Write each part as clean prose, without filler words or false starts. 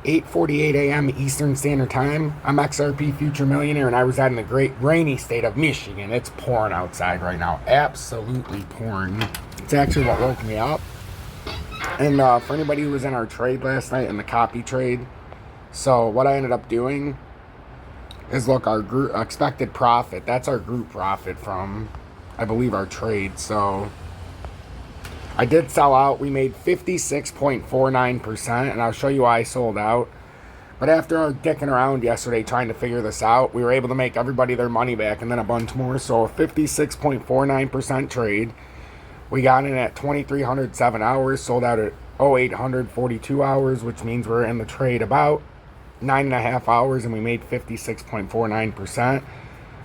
8:48 a.m. Eastern Standard Time. I'm XRP Future Millionaire, and I reside in the great rainy state of Michigan. It's pouring outside right now. Absolutely pouring. It's actually what woke me up. And for anybody who was in our trade last night, in the copy trade, so what I ended up doing is, look, our group expected profit. That's our group profit from, I believe, our trade. So I did sell out. We made 56.49%, and I'll show you why I sold out. But after our dicking around yesterday trying to figure this out, we were able to make everybody their money back and then a bunch more. So a 56.49% trade. We got in at 2,307 hours, sold out at 0842 hours, which means we're in the trade about 9.5 hours, and we made 56.49%.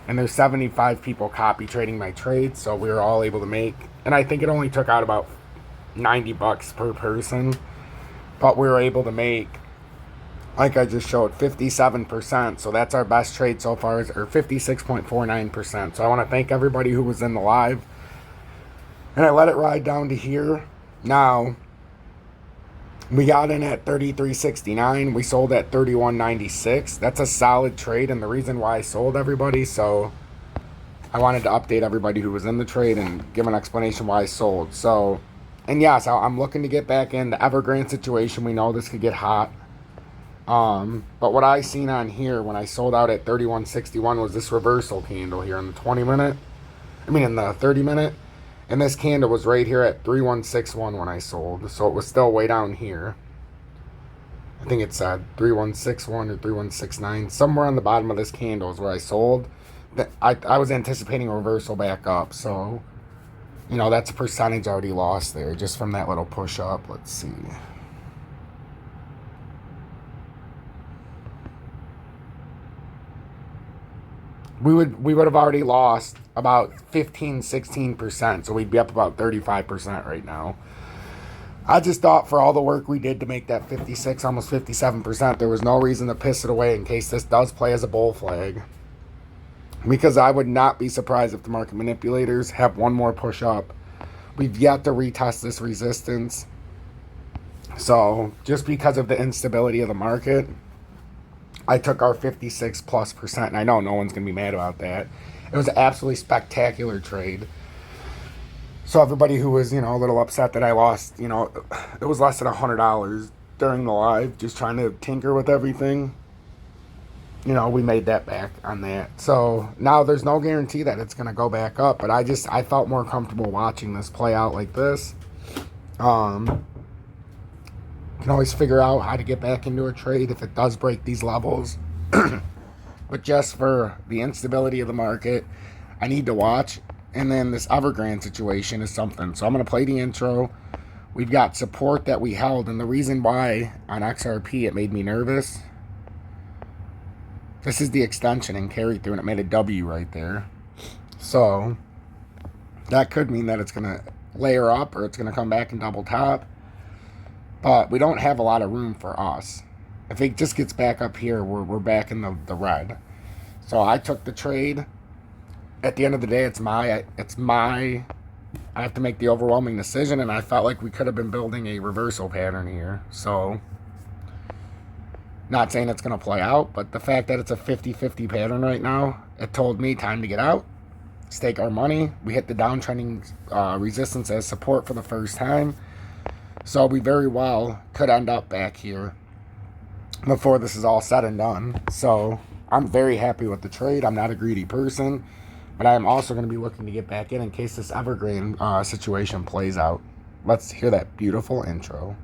And there's 75 people copy trading my trade, so we were all able to make, and I think it only took out about $90 per person, but we were able to make, like I just showed, 57%. So that's our best trade so far, or 56.49%. So I want to thank everybody who was in the live. And I let it ride down to here. Now, we got in at 33.69. We sold at 31.96. That's a solid trade, and the reason why I sold, everybody, so I wanted to update everybody who was in the trade and give an explanation why I sold. So, and yes, I'm looking to get back in the Evergrande situation. We know this could get hot. But what I seen on here when I sold out at 31.61 was this reversal candle here in the 20-minute. I mean, in the 30-minute. And this candle was right here at 3161 when I sold. So it was still way down here. I think it said 3161 or 3169. Somewhere on the bottom of this candle is where I sold. I was anticipating a reversal back up. So, you know, that's a percentage already lost there just from that little push up. Let's see. We would have already lost about 15-16%, so we'd be up about 35% right now. I just thought for all the work we did to make that 56, almost 57%, there was no reason to piss it away in case this does play as a bull flag. Because I would not be surprised if the market manipulators have one more push up. We've yet to retest this resistance. So just because of the instability of the market, I took our 56+%, and I know no one's going to be mad about that. It was an absolutely spectacular trade. So everybody who was, you know, a little upset that I lost, you know, it was less than $100 during the live, just trying to tinker with everything. You know, we made that back on that. So now there's no guarantee that it's going to go back up, but I felt more comfortable watching this play out like this. Can always figure out how to get back into a trade if it does break these levels. But just for the instability of the market, I need to watch. And then this Evergrande situation is something. So I'm going to play the intro. We've got support that we held. And the reason why on XRP it made me nervous, this is the extension and carry through, and it made a W right there. So that could mean that it's going to layer up or it's going to come back and double top. But we don't have a lot of room for us. If it just gets back up here, we're back in the red. So I took the trade. At the end of the day, I have to make the overwhelming decision, and I felt like we could have been building a reversal pattern here. So, not saying it's going to play out, but the fact that it's a 50-50 pattern right now, it told me time to get out, stake our money. We hit the downtrending resistance as support for the first time. So we very well could end up back here before this is all said and done. So I'm very happy with the trade. I'm not a greedy person, but I am also going to be looking to get back in case this Evergrande situation plays out. Let's hear that beautiful intro.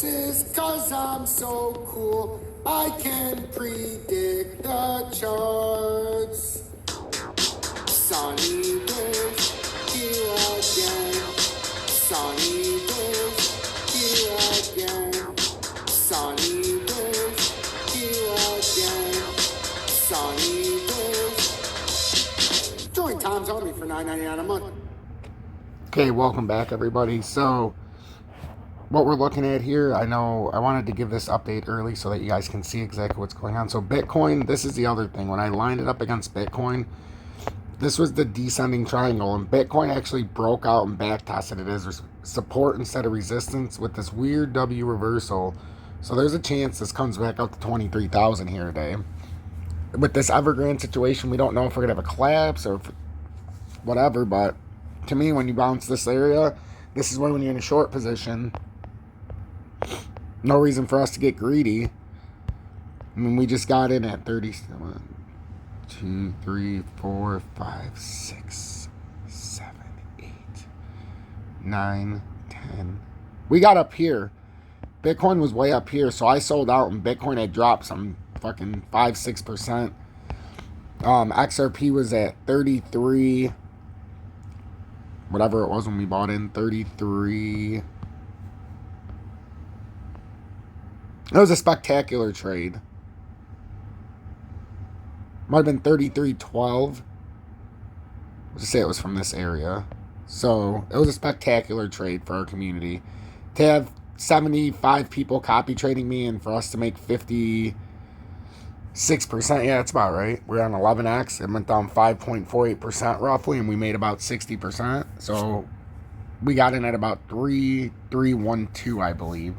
analysis, cause I'm so cool. I can predict the charts. Sunny Biz, here again. Sunny Biz, here again. Sunny Biz, here again. Sunny Biz. Join Tom's Army for $9.99 a month. Okay, welcome back, everybody. So, what we're looking at here, I know I wanted to give this update early so that you guys can see exactly what's going on. So, Bitcoin, this is the other thing. When I lined it up against Bitcoin, this was the descending triangle, and Bitcoin actually broke out and back tested it as support instead of resistance with this weird W reversal. So there's a chance this comes back up to 23,000 here today. With this Evergrande situation, we don't know if we're going to have a collapse or whatever, but to me, when you bounce this area, this is when you're in a short position. No reason for us to get greedy. I mean, we just got in at 37. 2, 3, 4, 5, 6, 7, 8, 9, 10. We got up here. Bitcoin was way up here, so I sold out, and Bitcoin had dropped some fucking 5-6%. XRP was at 33. Whatever it was when we bought in, 33. It was a spectacular trade. Might have been 33.12. Let's just say it was from this area. So it was a spectacular trade for our community. To have 75 people copy trading me and for us to make 56%, yeah, that's about right. We're on 11x. It went down 5.48% roughly, and we made about 60%. So we got in at about 3.312, I believe.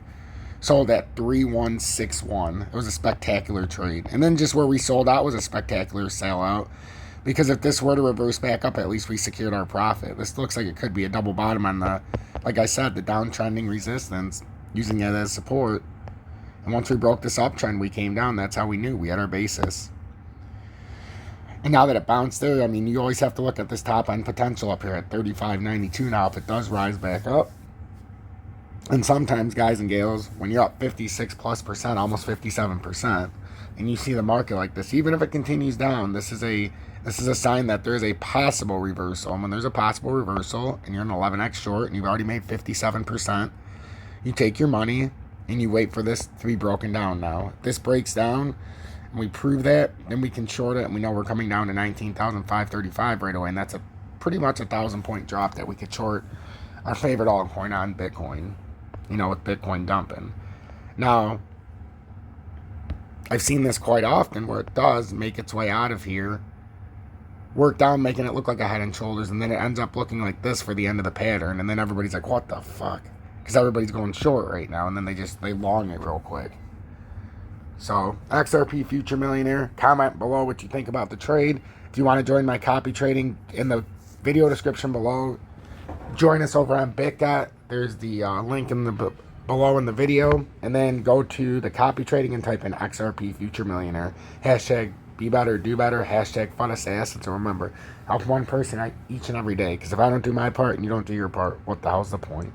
Sold at 3.161. It was a spectacular trade. And then just where we sold out was a spectacular sellout. Because if this were to reverse back up, at least we secured our profit. This looks like it could be a double bottom on the, like I said, the downtrending resistance, using it as support. And once we broke this uptrend, we came down. That's how we knew we had our basis. And now that it bounced there, I mean, you always have to look at this top end potential up here at 35.92 now if it does rise back up. And sometimes, guys and gals, when you're up 56+%, almost 57%, and you see the market like this, even if it continues down, this is a sign that there is a possible reversal. And when there's a possible reversal, and you're an 11x short, and you've already made 57%, you take your money, and you wait for this to be broken down now. If this breaks down, and we prove that, then we can short it, and we know we're coming down to 19,535 right away, and that's pretty much a 1,000-point drop that we could short our favorite altcoin on Bitcoin. You know, with Bitcoin dumping. Now, I've seen this quite often where it does make its way out of here, work down, making it look like a head and shoulders, and then it ends up looking like this for the end of the pattern, and then everybody's like, what the fuck? Because everybody's going short right now, and then they long it real quick. So, XRP Future Millionaire, comment below what you think about the trade. If you want to join my copy trading, in the video description below, join us over on BITGET. There's the link in the below in the video, and then go to the copy trading and type in XRP Future Millionaire. Hashtag be better, do better. Hashtag fund us assets. And remember, help one person each and every day. Because if I don't do my part and you don't do your part, what the hell's the point?